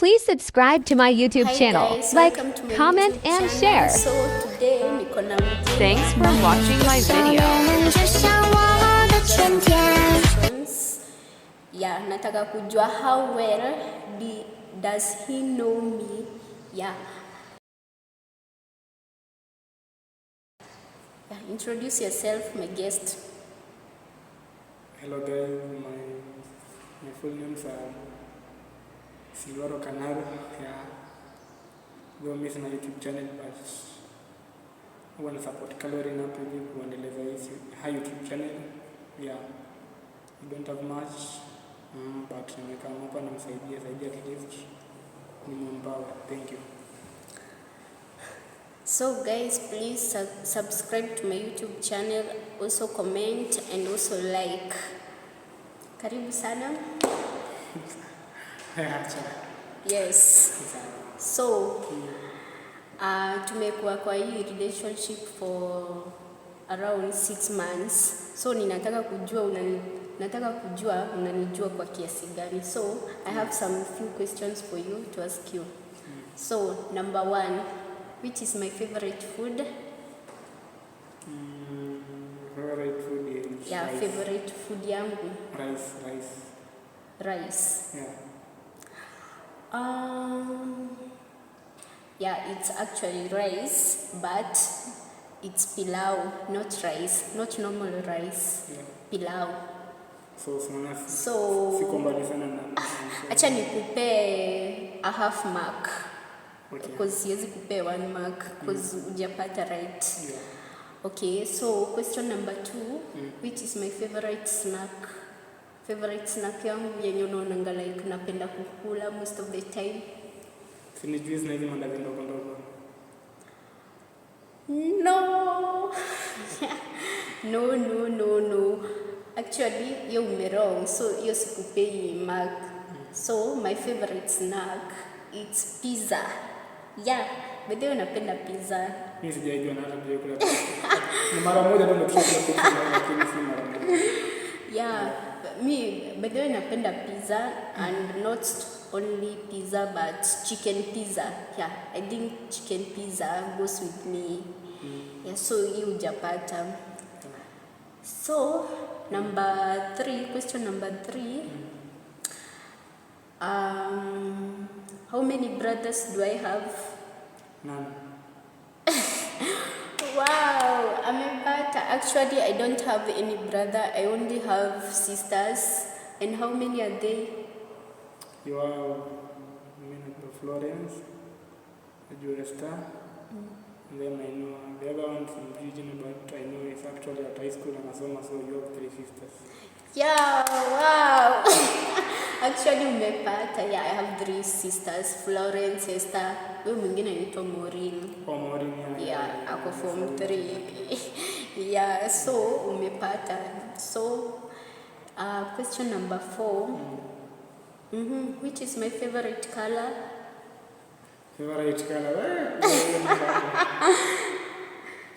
Please subscribe to my YouTube channel, guys, like, welcome to my comment, YouTube and channel. share. So today niko na mgeni. Thanks for watching my video. Yeah, nataka kujua how well does he know me? Yeah. Introduce yourself, my guest. Hello guys, my full names are Silvaro Canaro. Yeah, go miss my YouTube channel, but I want to support Calorie up hivi kuendeleza hii YouTube channel. Yeah, I don't have much, but nimekaa hapa namsaidia at least nimempower. Thank you. So guys, please subscribe to my YouTube channel, also comment and also like. Karibu sana. Yes. So tumekuwa kwa hii relationship for around 6 months. So nataka kujua unanijua kwa kiasi gani. So I have some few questions for you to ask you. So number 1, which is my favorite food? Favorite food is rice. Favorite food yangu. Rice. It's actually rice, but it's pilau, not rice, not normal rice. Pilau. So acha nikupe a half mark. Okay. Because siwezi kupe 1 mark because hujapata right. Okay, so question number 2, which is my favorite snack? Favorite snack yangu yenye unaonanga like napenda kukula most of the time. Sini juice na hizi mandazi ndogo. No. Actually, you wrong. So hiyo sikupei mark. So my favorite snack it's pizza. Yeah, bado unapenda pizza. Mimi sijajua na hata bila kula. Ni mara moja ndio nimekula pizza lakini si mara moja. Yeah, me bado napenda pizza and not only pizza but chicken pizza. Yeah, I think chicken pizza goes with me. Yeah, so you hujapata. So question number 3. How many brothers do I have? None. Wow, amepata. Actually, I don't have any brother. I only have sisters. And how many are they? You are Florence, Esther, and then I know the other one from region, but I know it's actually at high school and so you have 3 sisters. Yeah, wow. Actually, umepata. Yeah, I have 3 sisters, Florence, Esther. Wewe mwingine anaitwa Maureen. Maureen. Yeah, ako form 3. Yeah, so umepata. So question number 4. Which is my favorite color? Favorite color?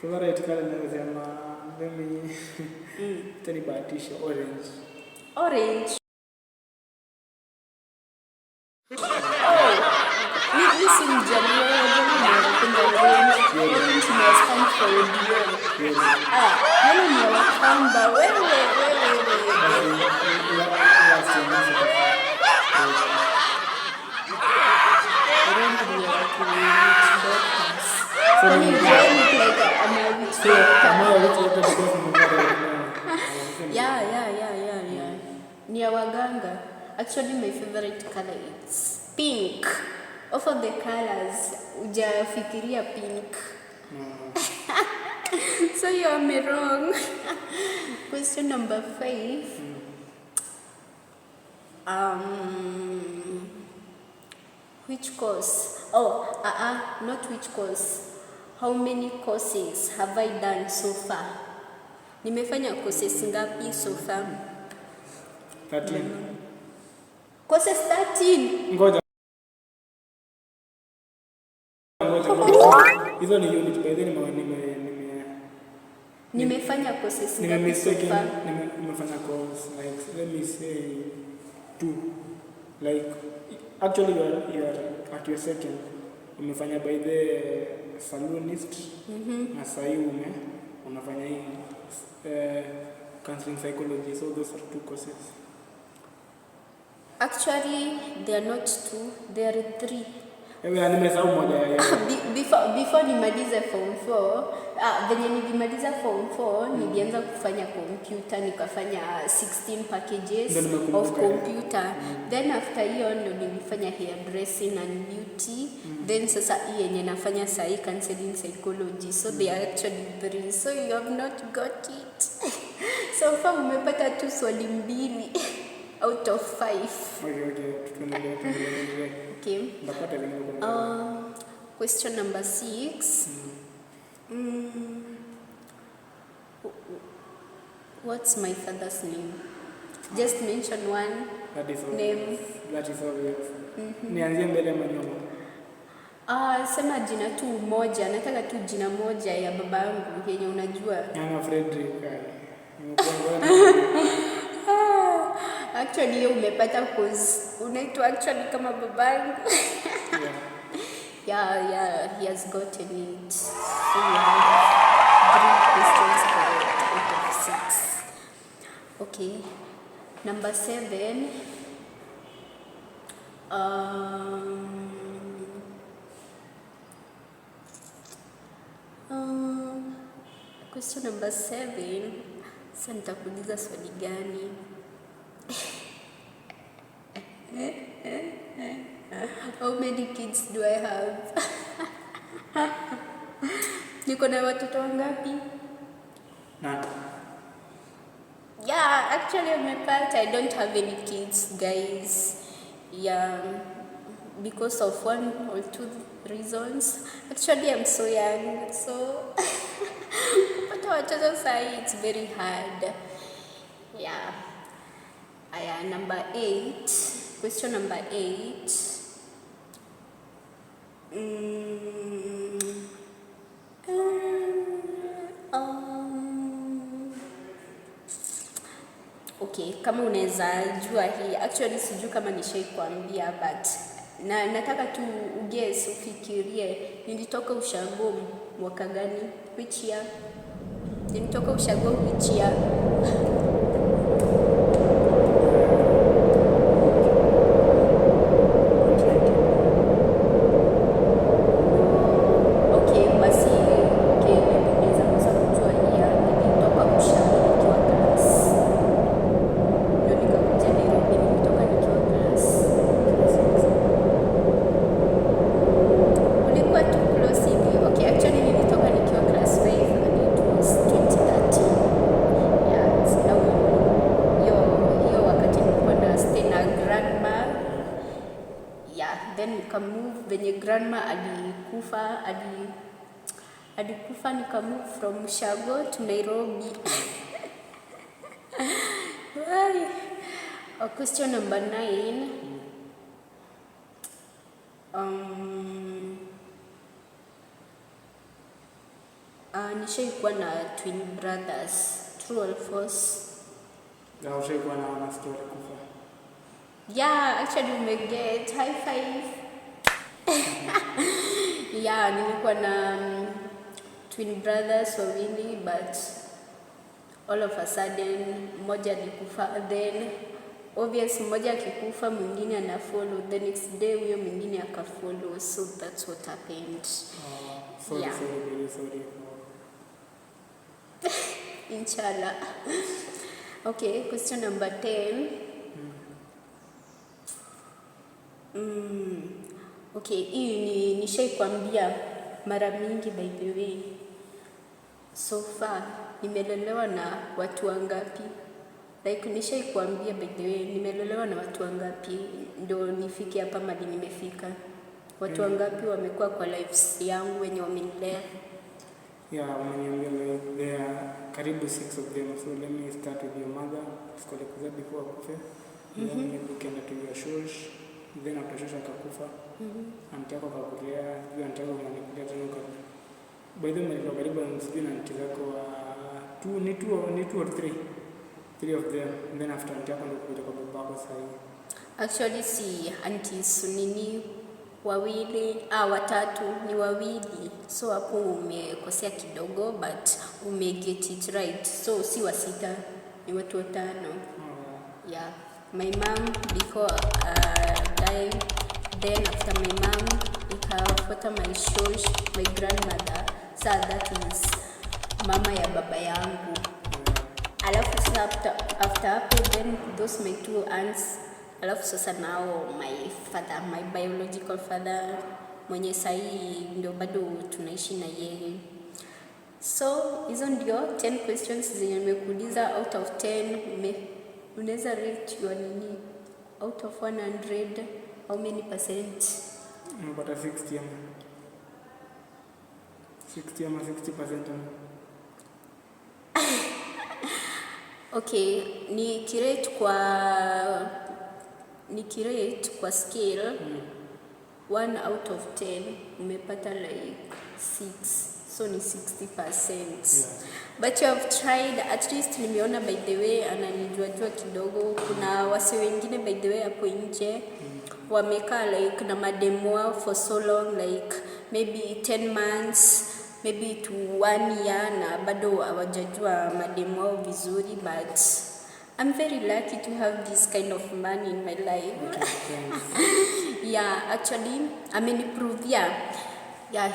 Favorite color nasema mimi tani batisha orange. Orange. Mimi si mjaluo, napenda orange. Orange must stand for Dion. Wewe ni Wakamba, wewe. Yeah. Ni ya waganga. Actually, my favorite color is pink. Of all the colors, hujafikiria pink. So you are me wrong. Question number 5. Which course? Not which course. How many courses have I done so far? Nimefanya courses ngapi so far? 13. Courses 13. Ngoja. Hizo ni unit by then nimefanya courses ngapi so far? Nimefanya course like let me say 2. Like Actually you are at your second. Umefanya by the saloonist. Na sahi unafanya hii counseling psychology. So those are 2 courses. Actually, they are not 2, they are 3. Nimesahau moja ya Before nimalize form 4, venye nilimaliza form 4 nilianza kufanya computer, nikafanya 16 packages of computer. Then after hiyo ndo nilifanya hairdressing and beauty. Then sasa hii yenye nafanya sahi counseling psychology. So they are actually 3. So you have not got it. So far umepata tu swali 2 out of 5. Okay. Question number 6. What's my father's name? Just mention one name. That is obvious. Nianzie mbele manyuma. Sema jina tu moja. Nataka tu jina moja ya babangu yenye unajua. Nyama Frederick. Actually you umepata cause unaitwa actually kama babangu. Yeah, he has gotten it. So you have 3 questions correct out of 6. Okay. Number 7. Question number 7. Sasa nitakuuliza swali gani? How many kids do I have? Niko na watoto wangapi? Yeah, actually umepata. I don't have any kids, guys. Yeah, because of 1 or 2 reasons. Actually, I'm so young, so kupata watoto sahi, it's very hard. Yeah. Number 8. Question number 8. Okay, kama unaweza jua hii, actually sijui kama nishaikuambia, but nataka tu uguess, ufikirie. Nilitoka ushago mwaka gani? Which year? Nilitoka ushago which year? Venye grandma alikufa nika move from Ushago to Nairobi. Question number 9. Nishaikuwa na twin brothers. True or false? Ushaikuwa na story kufa. Yeah, actually umeget. High 5. Yeah, nilikuwa na twin brothers wawili, but all of a sudden mmoja alikufa. Then obviously mmoja akikufa mwingine ana follow, the next day huyo mwingine akafollow, so that's what happened. Sorry. Inshallah. Okay, question number 10. Okay, hii nishaikwambia mara mingi, by the way. So far nimelelewa na watu wangapi? Like nishaikwambia by the way, nimelelewa na watu wangapi ndio nifike hapa mali nimefika? Watu wangapi wamekuwa kwa lives yangu wenye wamenilea? Yeah, umeniambia there are karibu 6 of them. So let me start with your mother. Sikole kuzaa before akufe. Then you can to your shosh. Then after shosh akakufa. Auntie yako akakulea, hiyo auntie yako anakulea tena kwa. By the way, karibu msijui na auntie yako two or three of them. Then after auntie yako ndio kuja kwa babako sasa. Actually si aunties nini wawili, watatu, ni wawili. So hapo umekosea kidogo but get it right. So si wa sita, ni watu watano. Yeah. My mom before died, then after my mom ikafuata my shosh, my grandmother. So that is mama ya baba yangu. Alafu sasa after hapo then those my two aunts. Alafu sasa nao my father, my biological father mwenye sahi ndio bado tunaishi na yeye. So hizo ndio 10 questions zenye nimekuuliza. Out of 10 unaweza rate your nini? Out of 100 how many percent? Nimepata 60 ama 60%. Okay, ni kirate kwa scale 1 out of 10 umepata like 6, so ni 60%. Yeah. But you have tried, at least nimeona by the way ananijua kidogo. Kuna wase wengine by the way hapo nje wamekaa like na mademo wao for so long, like maybe 10 months, maybe to 1 year, na bado hawajajua mademo wao vizuri. But I'm very lucky to have this kind of man in my life. Yeah, actually,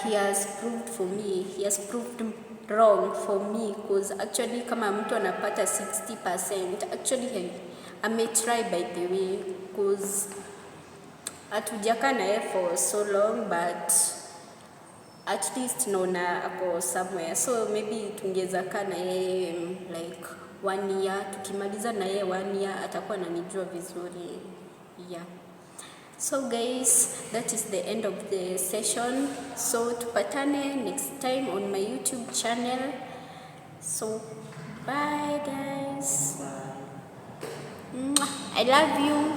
he has proved for me. He has proved wrong for me, because actually kama mtu anapata 60%, actually try by the way, because hatujakaa naye for so long, but at least naona ako somewhere. So maybe tungeza kaa na yeye like 1 year, tukimaliza na yeye 1 year atakuwa ananijua vizuri. Yeah. So guys, that is the end of the session. So tupatane next time on my YouTube channel. So bye guys. I love you.